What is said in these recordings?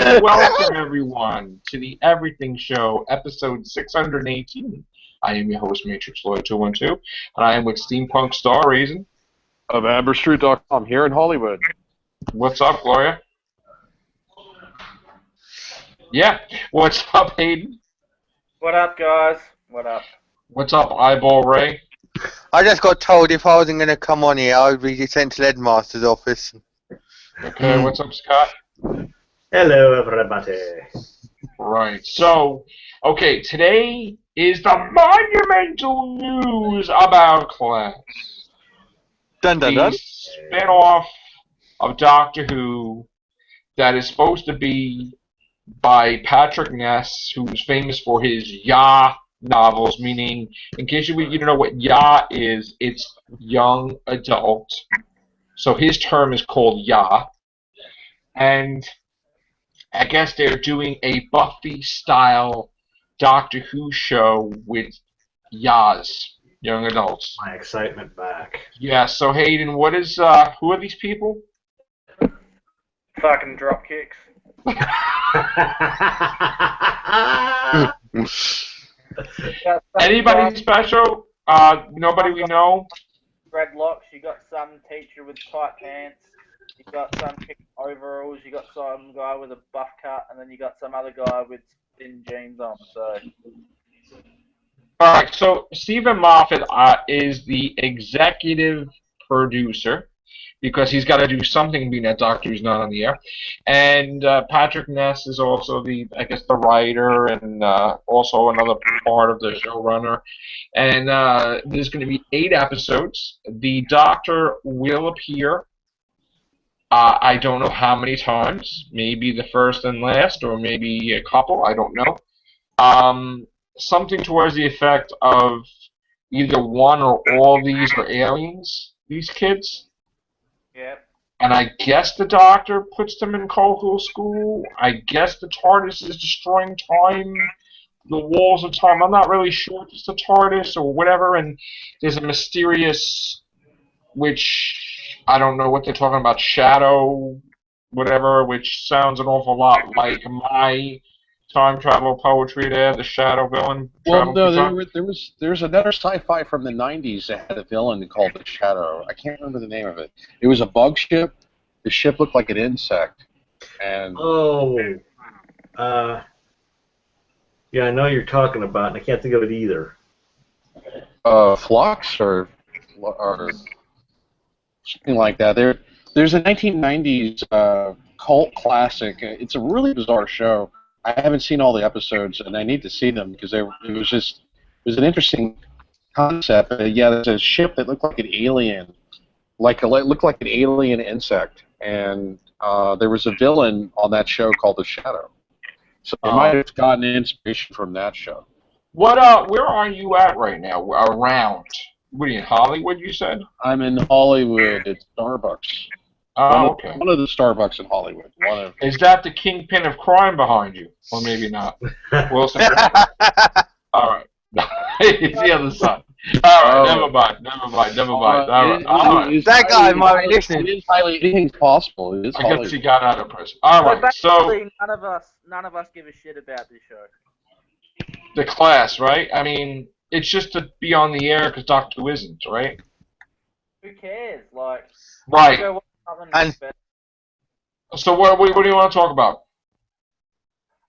Welcome, everyone, to the Everything Show, episode 618. I am your host, Matrix Lloyd 212, and I am with Steampunk star Raisin. Of AmberStreet.com here in Hollywood. What's up, Gloria? Yeah. What's up, Hayden? What up, guys? What up? What's up, Eyeball Ray? I just got told if I wasn't going to come on here, I would be sent to the headmaster's office. Okay, what's up, Scott? Hello, everybody. Right, so, okay, today is the monumental news about class. Dun dun dun. The spin-off of Doctor Who that is supposed to be by Patrick Ness, who's famous for his YA novels, meaning, in case you don't know what YA is, it's young adult. So his term is called YA. And I guess they're doing a Buffy-style Doctor Who show with YAs, young adults. My excitement back. Yeah, so Hayden, who are these people? Fucking dropkicks. Anybody special? Nobody we know? Dreadlocks, you got some teacher with tight pants, you got some chick in overalls, you got some guy with a buff cut, and then you got some other guy with thin jeans on, so... Alright, so Stephen Moffat is the executive producer, because he's got to do something being that Doctor Who's not on the air. And Patrick Ness is also the writer and also another part of the showrunner. And there's going to be 8 episodes. The Doctor will appear, I don't know how many times, maybe the first and last, or maybe a couple, I don't know. Something towards the effect of either one or all these are aliens, these kids. Yep. And I guess the Doctor puts them in Cohul School. I guess the TARDIS is destroying time, the walls of time. I'm not really sure if it's the TARDIS or whatever. And there's a mysterious, which I don't know what they're talking about, shadow, whatever, which sounds an awful lot like my time travel poetry there, the shadow villain. Well, no, there's another sci-fi from the 90s that had a villain called the Shadow. I can't remember the name of it. It was a bug ship. The ship looked like an insect. And yeah, I know you're talking about, and I can't think of it either. Flux or something like that. There's a 1990s cult classic. It's a really bizarre show. I haven't seen all the episodes, and I need to see them because it was an interesting concept. Yeah, there's a ship that looked like an alien, looked like an alien insect, and there was a villain on that show called the Shadow. So I might have gotten inspiration from that show. Where are you at right now? Around? What are you in Hollywood? You said? I'm in Hollywood. It's Starbucks. Oh, okay. One of the Starbucks in Hollywood. Is that the kingpin of crime behind you? Or maybe not. Wilson. All right. It's the other side. All right, never mind. All right. That guy might be listening. Anything's possible. It is I guess he got out of prison. All right, so none of us give a shit about this show. the class, right? I mean, it's just to be on the air because Doctor Who isn't, right? Who cares? Like, Right. And So what do you want to talk about?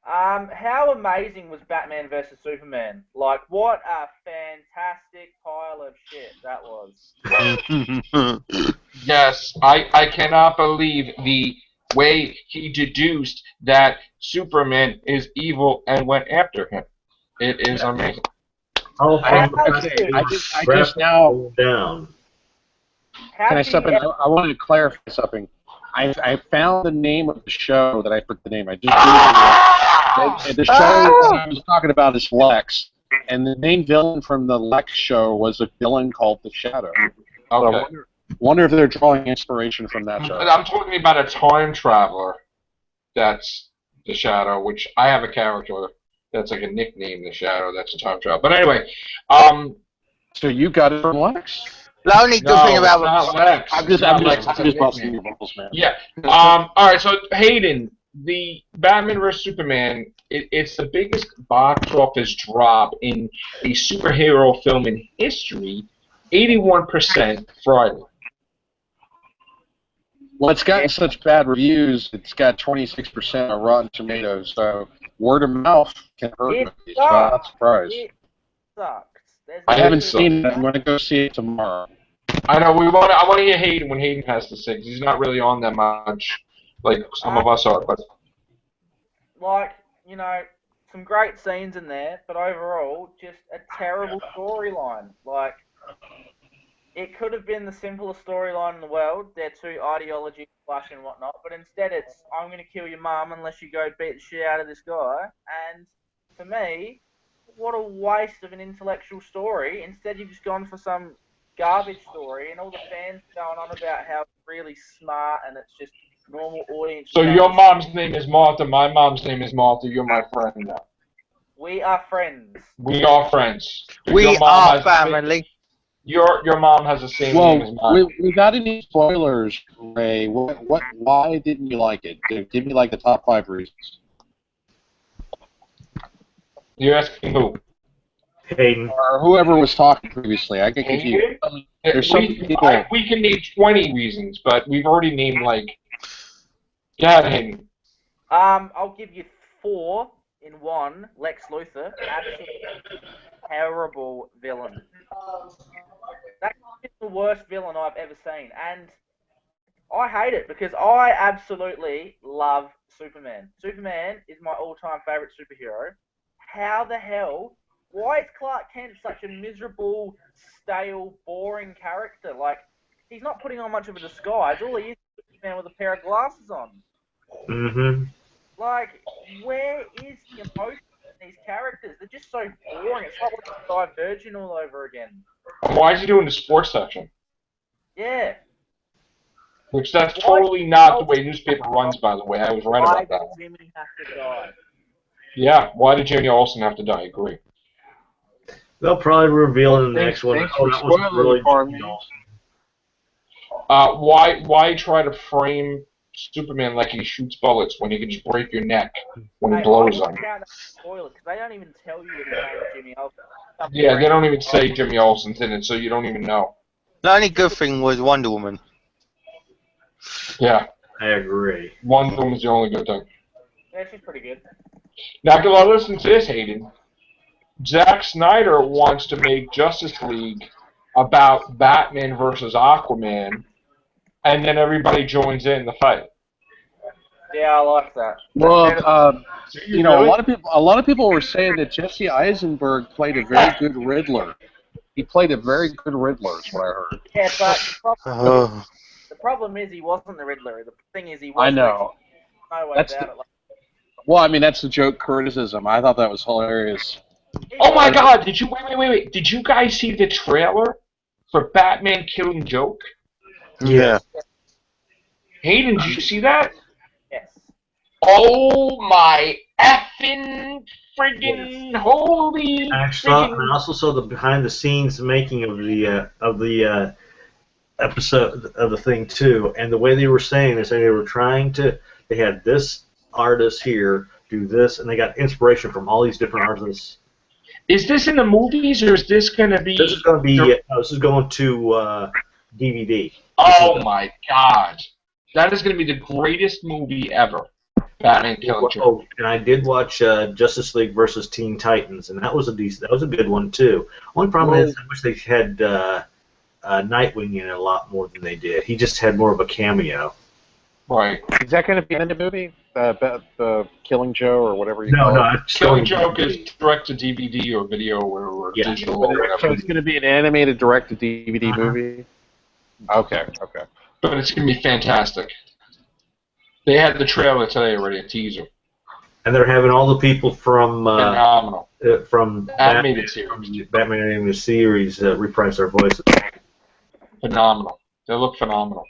how amazing was Batman vs Superman? Like, what a fantastic pile of shit that was. Yes, I cannot believe the way he deduced that Superman is evil and went after him. It is amazing. I just now down. Can I step in? I wanted to clarify something. I found the name of the show that I put the name. I just Googled it. The show I was talking about is Lex, and the main villain from the Lex show was a villain called the Shadow. Okay. So wonder if they're drawing inspiration from that show. I'm talking about a time traveler. That's the Shadow, which I have a character that's like a nickname, the Shadow. That's a time traveler. But anyway, So you got it from Lex? The only good thing about Lex. I'm just busting your bubbles, man. Yeah. All right. So Hayden, the Batman vs Superman, it's the biggest box office drop in a superhero film in history. 81% Friday. Well, it's gotten such bad reviews. It's got 26% on Rotten Tomatoes. So word of mouth can hurt It movies. So I'm not surprised. It sucks. I haven't It seen it. I'm going to go see it tomorrow. I know I want to hear Hayden when Hayden has to say, 'cause he's not really on that much, like some of us are. But Like, you know, some great scenes in there, but overall, just a terrible storyline. Like, it could have been the simplest storyline in the world. They're two ideology clash and whatnot, but instead it's, I'm going to kill your mum unless you go beat the shit out of this guy. And for me, what a waste of an intellectual story. Instead, you've just gone for some garbage story, and all the fans going on about how it's really smart and it's just normal audience. so your mom's name is Martha. My mom's name is Martha. You're my friend now. We are friends. We are friends. We Your mom are has the same- family. Your mom has the same name as Well, mine. without any spoilers, Ray, why didn't you like it? Give me like the top 5 reasons. You're asking who? Hayden. Or whoever was talking previously. I get confused. There's some people. We can name 20 reasons, but we've already named like. Yeah, Hayden. I'll give you 4 in 1. Lex Luthor, absolutely terrible villain. That's the worst villain I've ever seen, and I hate it because I absolutely love Superman. Superman is my all-time favorite superhero. How the hell? Why is Clark Kent such a miserable, stale, boring character? Like, he's not putting on much of a disguise. All he is Superman with a pair of glasses on. Mm-hmm. Like, where is the emotion in these characters? They're just so boring. It's like Divergent all over again. Why is he doing the sports section? Yeah. Which that's totally not the way newspaper runs, by the way. I was right Why about that. does Jimmy have to die? Yeah, why did Jimmy Olsen have to die? I agree. They'll probably reveal in the Thanks- next one. thanks Oh, for that was spoiling really it for Jimmy me. Olsen. Why try to frame Superman like he shoots bullets when he can just break your neck when he Hey, blows I on you? can't spoil it because they don't even tell you that his name is Jimmy Olsen. Yeah, they don't even say Jimmy Olsen's in it, so you don't even know. The only good thing was Wonder Woman. Yeah, I agree. Wonder Woman's the only good thing. Yeah, she's pretty good. Now, listen to this, Hayden. Zack Snyder wants to make Justice League about Batman versus Aquaman, and then everybody joins in the fight. Yeah, I like that. Well, you know, really? a lot of people were saying that Jesse Eisenberg played a very good Riddler. He played a very good Riddler, is what I heard. Yeah, but Oh. the problem is he wasn't the Riddler. The thing is he was. I know. No way That's about the- it. Like, Well, I mean, that's the joke criticism. I thought that was hilarious. Oh my God! Did you wait? Did you guys see the trailer for Batman Killing Joke? Yeah. Hayden, did you see that? Yes. Oh my effing friggin' holy I friggin' also saw the behind the scenes making of the episode of the thing too, and the way they were saying is they were trying to. They had this artist here do this, and they got inspiration from all these different artists. Is this in the movies or is this gonna be? This is going to be. This is going to DVD. Oh my God! That is gonna be the greatest movie ever. Batman Killing Joke. Oh, and I did watch Justice League versus Teen Titans, and that was a decent. That was a good one too. Only problem is I wish they had Nightwing in it a lot more than they did. He just had more of a cameo. Right. Is that going to be in the movie? The Killing Joe or whatever you No, call no, it? it's Killing still Joke is direct to DVD or video or Yeah. digital or So whatever. it's going to be an animated direct-to-DVD movie? Okay. But it's gonna be fantastic. They had the trailer today already, a teaser. And they're having all the people from Phenomenal. Batman Animated series. Batman animated series reprise their voices. Phenomenal. They look phenomenal.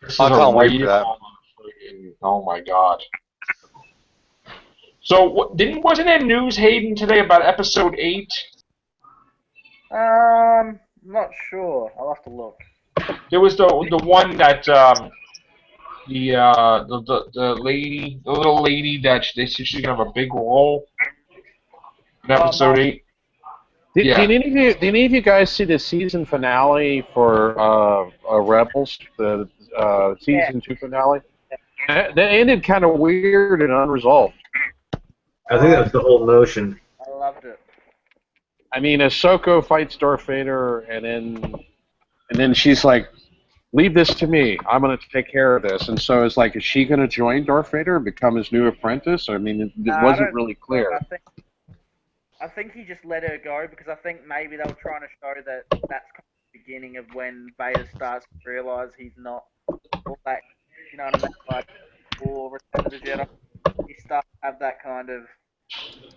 This I is a can't wait for rated that. Oh my God. So wasn't there news, Hayden, today about episode 8? Not sure. I'll have to look. There was the one that the little lady that they say she's gonna have a big role in Oh, episode no. 8. Did Yeah. any of you guys see the season finale for Rebels, the Yeah. season 2 finale? That ended kind of weird and unresolved. I think that's the whole notion. I loved it. I mean, Ahsoka fights Darth Vader, and then she's like, "Leave this to me. I'm going to take care of this." And so it's like, is she going to join Darth Vader and become his new apprentice? I mean, it I wasn't don't really think so. clear. I think he just let her go because I think maybe they were trying to show that that's kind of the beginning of when Vader starts to realise he's not all that, you know what I mean? Like, for Return of the Jedi, he starts to have that kind of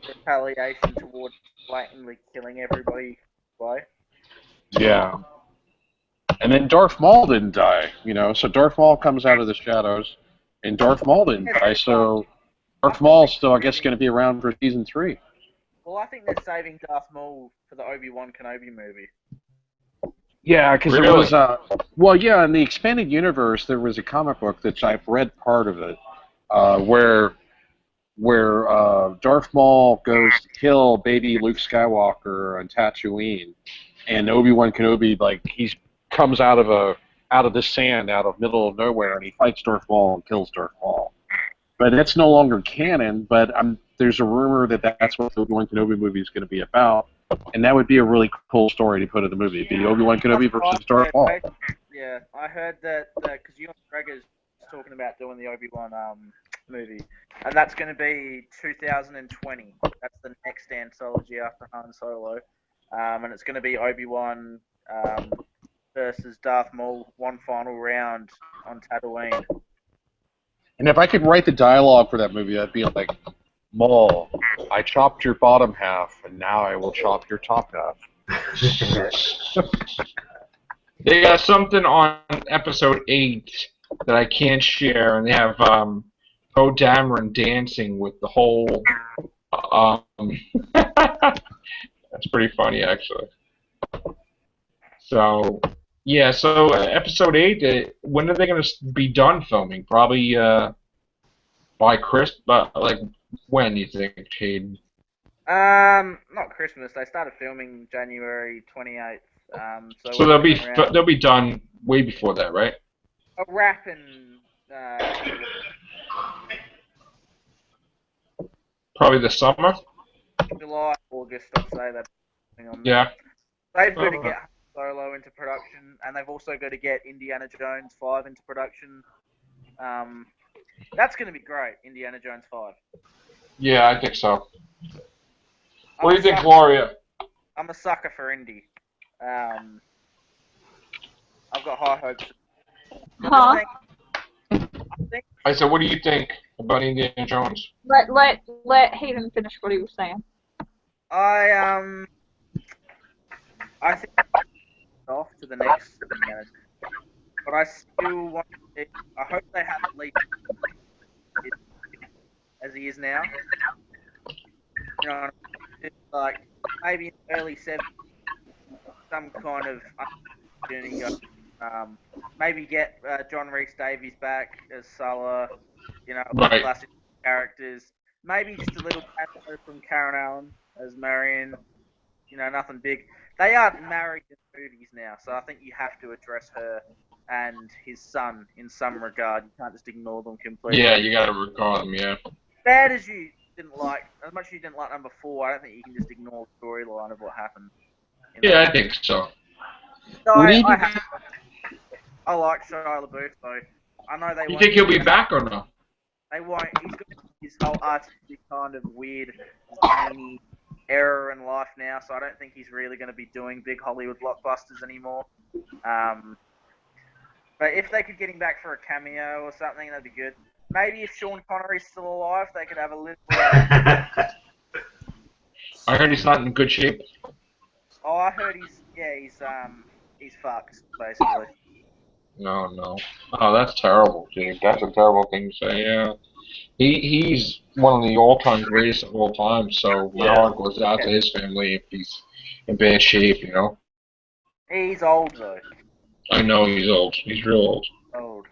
retaliation towards blatantly killing everybody. By. Yeah. And then Darth Maul didn't die, so Darth Maul comes out of the shadows, and Darth Maul didn't die, so Darth Maul's still, I guess, going to be around for season 3. Well, I think they're saving Darth Maul for the Obi-Wan Kenobi movie. Yeah, because Really? there was well, yeah, in the expanded universe, there was a comic book that I've read part of it, where Darth Maul goes to kill baby Luke Skywalker on Tatooine, and Obi-Wan Kenobi, like, he comes out of the sand, out of middle of nowhere, and he fights Darth Maul and kills Darth Maul. But that's no longer canon. But there's a rumor that that's what the Obi-Wan Kenobi movie is going to be about, and that would be a really cool story to put in the movie. It'd be Obi-Wan Kenobi versus Darth Maul. Yeah, I heard that because Ewan McGregor's talking about doing the Obi-Wan movie, and that's going to be 2020. That's the next anthology after Han Solo, and it's going to be Obi-Wan versus Darth Maul, one final round on Tatooine. And if I could write the dialogue for that movie, I'd be like, Maul, I chopped your bottom half, and now I will chop your top half. They got something on episode 8 that I can't share, and they have Poe Dameron dancing with the whole. That's pretty funny, actually. So, yeah. So episode 8. When are they going to be done filming? Probably by but like when you think, Hayden? Not Christmas. They started filming January 28th. So they'll be done way before that, right? A wrap in Probably the summer. July, August, I'd say that's on there. Yeah. They've got to get Solo into production, and they've also got to get Indiana Jones 5 into production. That's going to be great, Indiana Jones 5. Yeah, I think so. What do you think, Gloria? I'm a sucker for Indy. I've got high hopes. Huh? I said, what do you think about Indiana Jones? Let Hayden finish what he was saying. I think off to the next Indiana Jones, but I still want to. I hope they have at least as he is now. You know, like maybe in the early 70s, some kind of journey. Maybe get John Rhys Davies back as Sulla. You know, Right. classic characters. Maybe just a little cameo from Karen Allen as Marion. You know, nothing big. They are married in movies now, so I think you have to address her and his son in some regard. You can't just ignore them completely. Yeah, you gotta recall them, yeah. Bad as you didn't like, as much as you didn't like number 4, I don't think you can just ignore the storyline of what happened. Yeah, I think so. So I like Shia LaBeouf, so I know they You won't. think he'll be back or no? They won't. He's got his whole artistic kind of weird, zany era in life now, so I don't think he's really going to be doing big Hollywood blockbusters anymore. But if they could get him back for a cameo or something, that'd be good. Maybe if Sean Connery's still alive, they could have a little. I heard he's not in good shape. Oh, I heard he's fucked basically. No. Oh, that's terrible, dude. That's a terrible thing to say, yeah. He's one of the all-time greatest of all time, so my heart goes out to his family if he's in bad shape, you know? He's old though. I know he's old. He's real old. Old.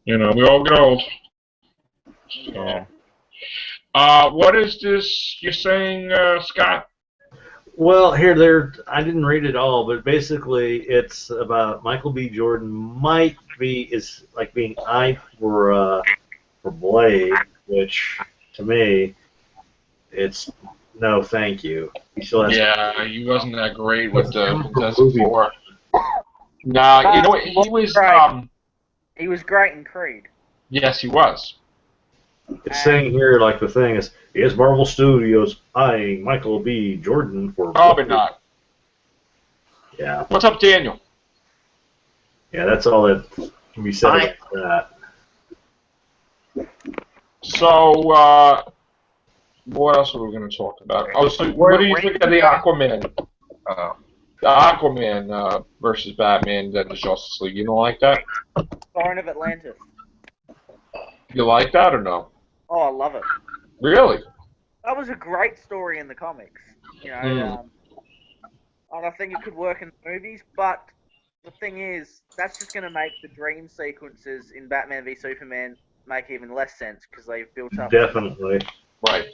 You know, we all get old. Yeah. What is this you're saying, Scott? Well, here there. I didn't read it all, but basically, it's about Michael B. Jordan might be is like being eyed for Blade, which to me, it's no, thank you. He still has Yeah, he wasn't that great with the Him for Fantastic movie. Four. Nah, you know what? He was. He was great in Creed. Yes, he was. It's saying here like the thing is Marvel Studios eyeing Michael B. Jordan for Probably Blade? not. Yeah, What's up, Daniel? yeah, that's all that can be said about that. So, what else are we going to talk about? Oh, so what do you think of the Aquaman? The Aquaman versus Batman that is Justice League. You don't like that? Throne of Atlantis. You like that or no? Oh, I love it. Really? That was a great story in the comics. You know, and I think it could work in the movies, but the thing is, that's just going to make the dream sequences in Batman v Superman make even less sense because they've built up. Definitely. Right.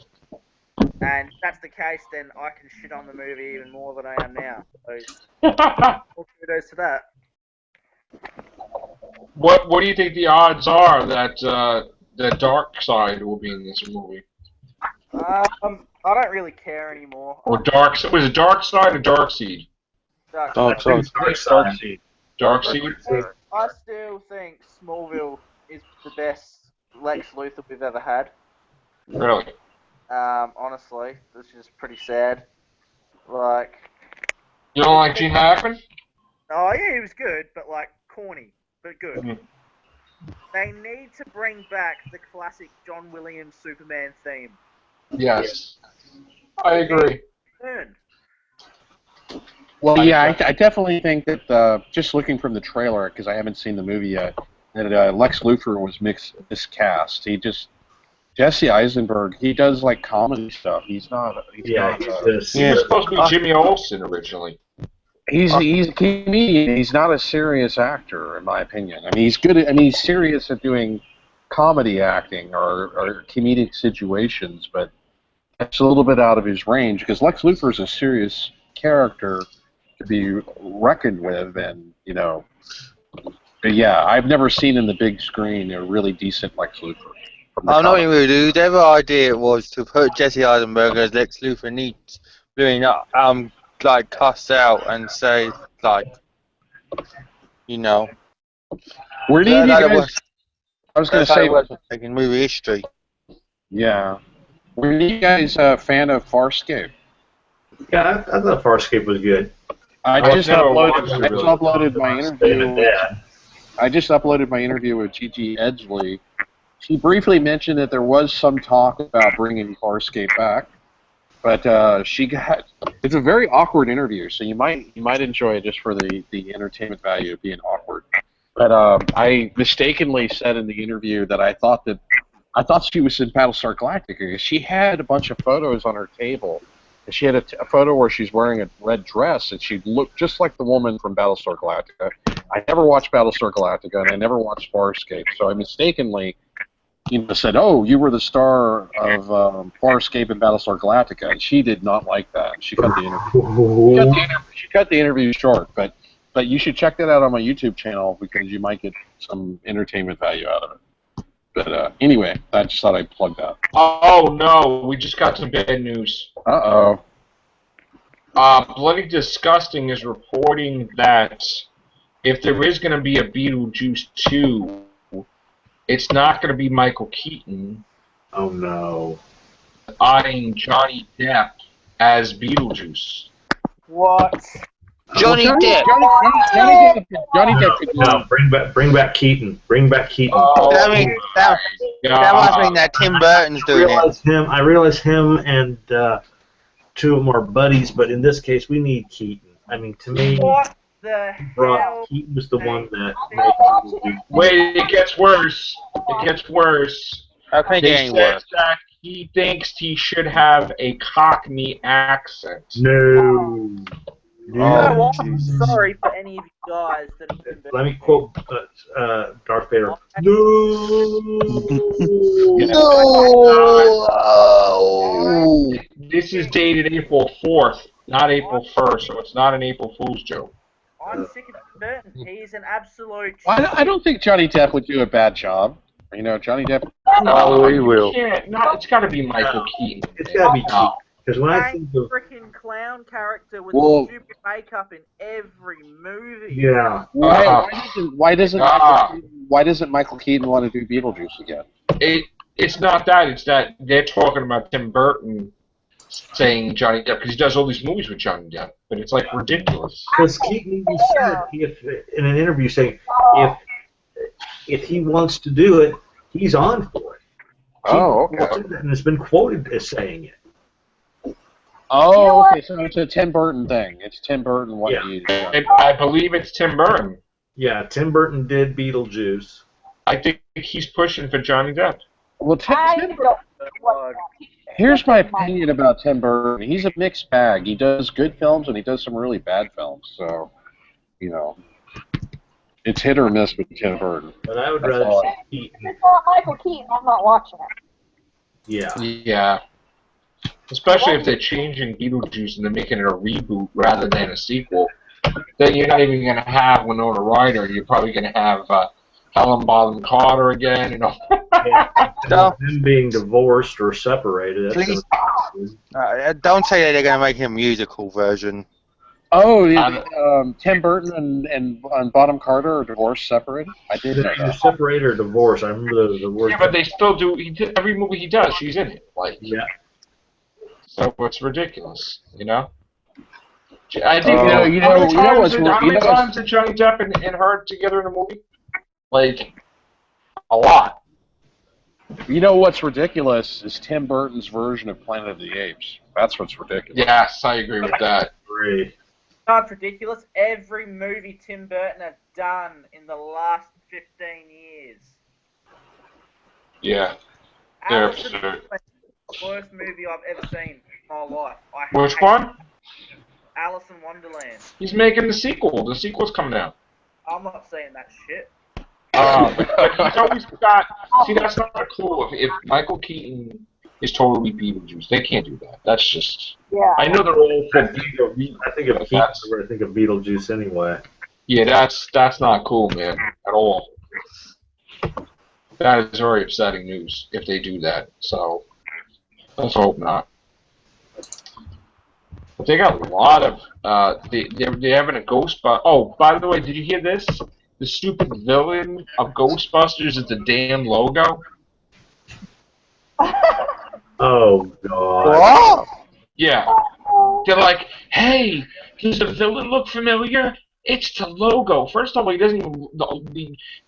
And if that's the case, then I can shit on the movie even more than I am now. So, all kudos to that. What do you think the odds are that the dark side will be in this movie? I don't really care anymore. Or was it Dark Side or Dark Seed? Dark Seed. Dark Seed? I still think Smallville is the best Lex Luthor we've ever had. Really? Honestly, which is pretty sad. Like, You don't like Gene Hackman? oh yeah, he was good, but like corny, but good. Mm-hmm. They need to bring back the classic John Williams Superman theme. Yes. I agree. Earned. Well, yeah, I definitely think that just looking from the trailer, because I haven't seen the movie yet, that Lex Luthor was miscast. Jesse Eisenberg, he does like comedy stuff. He's not. He was supposed to be Jimmy Olsen originally. He's a comedian. He's not a serious actor, in my opinion. I mean, he's good. He's serious at doing comedy acting or comedic situations, but that's a little bit out of his range because Lex Luthor is a serious character to be reckoned with, and you know. But yeah, I've never seen in the big screen a really decent Lex Luthor. I'm not even rude. Whatever idea it was to put Jesse Eisenberg as Lex Luthor needs doing like cuss out and say like, you know. Where do you guys? I was going to say, like in movie history. Yeah. Were you guys a fan of Farscape? Yeah, I thought Farscape was good. I just uploaded my interview. I just uploaded my interview with Gigi Edgley. She briefly mentioned that there was some talk about bringing Farscape back, but it's a very awkward interview, so you might enjoy it just for the entertainment value of being awkward. But I mistakenly said in the interview that I thought she was in Battlestar Galactica. She had a bunch of photos on her table. And she had a photo where she's wearing a red dress, and she looked just like the woman from Battlestar Galactica. I never watched Battlestar Galactica, and I never watched Farscape, so I mistakenly said, "Oh, you were the star of Farscape and Battlestar Galactica," and she did not like that. She cut the interview. She cut the interview short, but you should check that out on my YouTube channel because you might get some entertainment value out of it. But anyway, I just thought I'd plug that. Oh no, we just got some bad news. Uh-oh. Bloody Disgusting is reporting that if there is going to be a Beetlejuice 2, it's not going to be Michael Keaton. Oh no. Eyeing Johnny Depp as Beetlejuice. What? Johnny Depp. Johnny Depp could do No, bring back Keaton. Bring back Keaton. Oh, that must mean that Tim Burton's doing it. I realize him and two of them are buddies, but in this case, we need Keaton. I mean, to me, What the hell? Keaton was the one that made it. Wait, it gets worse. It gets worse. How can it get any worse? That he thinks he should have a Cockney accent. No. You know what? I'm Jesus. sorry for any of you guys that have been. Let me quote Darth Vader. No. No. This is dated April 4th, not April 1st, so it's not an April Fool's joke. I'm sick of Tim Burton. He's an absolute. I don't think Johnny Depp would do a bad job. You know, Johnny Depp. Oh, he you will. can't. No, it's got to be Michael Keaton. It's got to be No. cheap. Because when I Same think of freaking clown character with Well- stupid makeup in every movie. yeah, Why doesn't Michael Keaton want to do Beetlejuice again? It's not that. It's that they're talking about Tim Burton saying Johnny Depp because he does all these movies with Johnny Depp, but it's like ridiculous. because Keaton even said in an interview saying if he wants to do it, he's on for it. Oh, Keaton said that, and it's been quoted as saying it. Oh, okay. So it's a Tim Burton thing. It's Tim Burton wanting you to do it. And I believe it's Tim Burton. Yeah, Tim Burton did Beetlejuice. I think he's pushing for Johnny Depp. Well, here's my opinion about Tim Burton. He's a mixed bag. He does good films and he does some really bad films. So, you know, it's hit or miss with Tim Burton. But I would That's rather all. see Keaton. If it's not Michael Keaton, I'm not watching it. Yeah. Yeah. Especially if they're changing Beetlejuice and they're making it a reboot rather than a sequel. Then you're not even going to have Winona Ryder. You're probably going to have Helen Bonham Carter again. You know. No. Them being divorced or separated. That's Please. gonna- Don't say that they're going to make a musical version. Oh, Tim Burton and Bonham Carter are divorced, separated? I did know Either that. separated or divorced. I remember the word. Yeah, but they still do. Every movie he does, she's in it. Like, Yeah. so it's ridiculous. You know. I think How many times did Johnny Depp and her together in a movie? Like, a lot. You know what's ridiculous is Tim Burton's version of Planet of the Apes. That's what's ridiculous. Yes, I agree with that. Great. Not ridiculous. Every movie Tim Burton has done in the last 15 years. Yeah. They're Alice in absurd. Wonderland is the worst movie I've ever seen in my life. Which one? Alice in Wonderland. He's making the sequel. The sequel's coming out. I'm not saying that shit. But he's always got. See, that's not cool. If Michael Keaton is totally Beetlejuice, they can't do that. That's just. Yeah. I know they're all for I think of Keaton. I think of Beetlejuice anyway. Yeah, that's not cool, man, at all. That is very upsetting news if they do that. So let's hope not. But they got a lot of. They're having a Ghostbusters. Oh, by the way, did you hear this? The stupid villain of Ghostbusters is the damn logo. Oh God. What? Yeah. They're like, hey, does the villain look familiar? It's the logo. First of all, he doesn't even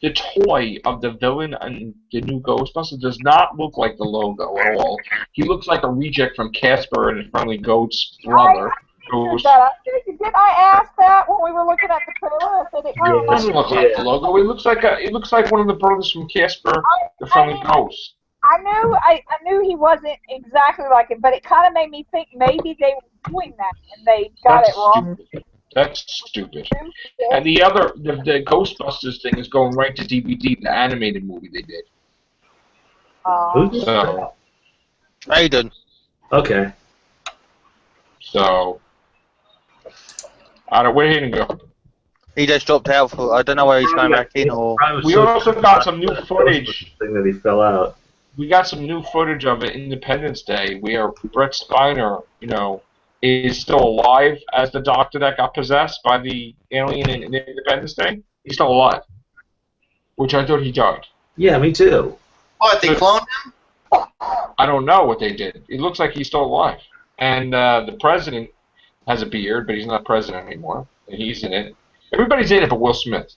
the toy of the villain and the new Ghostbusters does not look like the logo at all. He looks like a reject from Casper and his Friendly Ghost's brother. Ghost. Did I ask that when we were looking at the trailer? I said it kind It doesn't look like the logo. It looks like one of the brothers from Casper, the Friendly Ghost. I knew he wasn't exactly like it, but it kind of made me think maybe they were doing that and they got it wrong. Stupid. That's stupid. And the Ghostbusters thing is going right to DVD, the animated movie they did. Who's So, Hayden. Okay. so where Hayden go? He just dropped out for. I don't know whether he's going back in or. We also got some new footage. Thing that he fell out. We got some new footage of Independence Day where Brett Spiner, is still alive as the doctor that got possessed by the alien in Independence Day. He's still alive, which I thought he died. Yeah, me too. What, they cloned him? I don't know what they did. It looks like he's still alive. And the president has a beard, but he's not president anymore. And he's in it. Everybody's in it but Will Smith,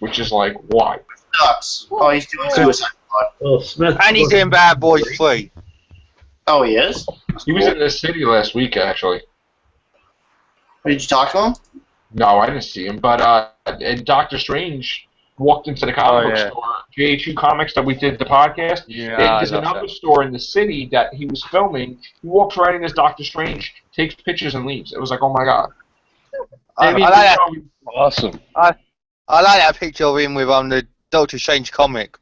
which is like, why? Nuts. Oh, he's doing Suicide Squad. Well, Smith. And he's in Bad Boys 3. Oh, he is? He was in the city last week, actually. Did you talk to him? No, I didn't see him. But and Doctor Strange walked into the comic book yeah. store, JHU Comics, that we did the podcast. Yeah, There's another store in the city that he was filming. He walks right in as Doctor Strange, takes pictures, and leaves. It was like, oh my god. I mean, like that. Awesome. I like that picture of him with the Doctor Strange comic.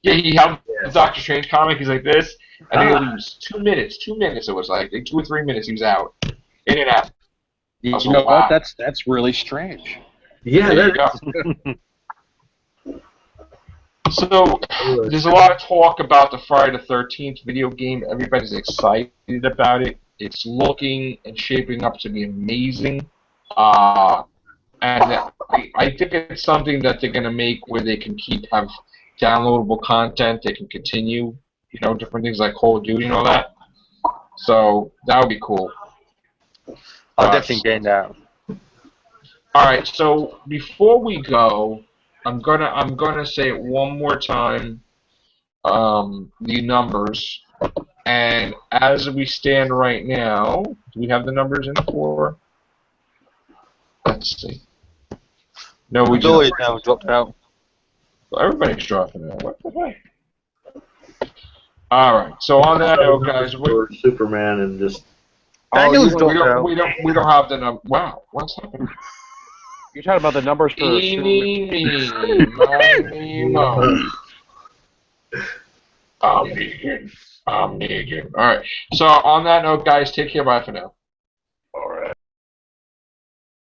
Yeah, he held the Doctor Strange comic. He's like this. I think it was 2 minutes. 2 minutes. It was like 2 or 3 minutes. He was out, in and out. You Also, know wow. what? That's really strange. Yeah, There you that go. So there's a lot of talk about the Friday the 13th video game. Everybody's excited about it. It's looking and shaping up to be amazing. And I think it's something that they're going to make where they can have downloadable content. They can continue, different things like Call of Duty and all that. So that would be cool. I'm definitely getting that. All right. So before we go, I'm gonna say it one more time. The numbers, and as we stand right now, do we have the numbers in for? Let's see. No, we don't. Gloria now dropped out. Well, everybody's dropping out. What the heck? All right. So on that note, guys, for Superman and just. Daniel's we dropped out. don't have the number. Wow, what's happening? You're talking about the numbers for Eeny, miny, mo. I'm Negan. All right. So on that note, guys, take care. Bye for now. All right.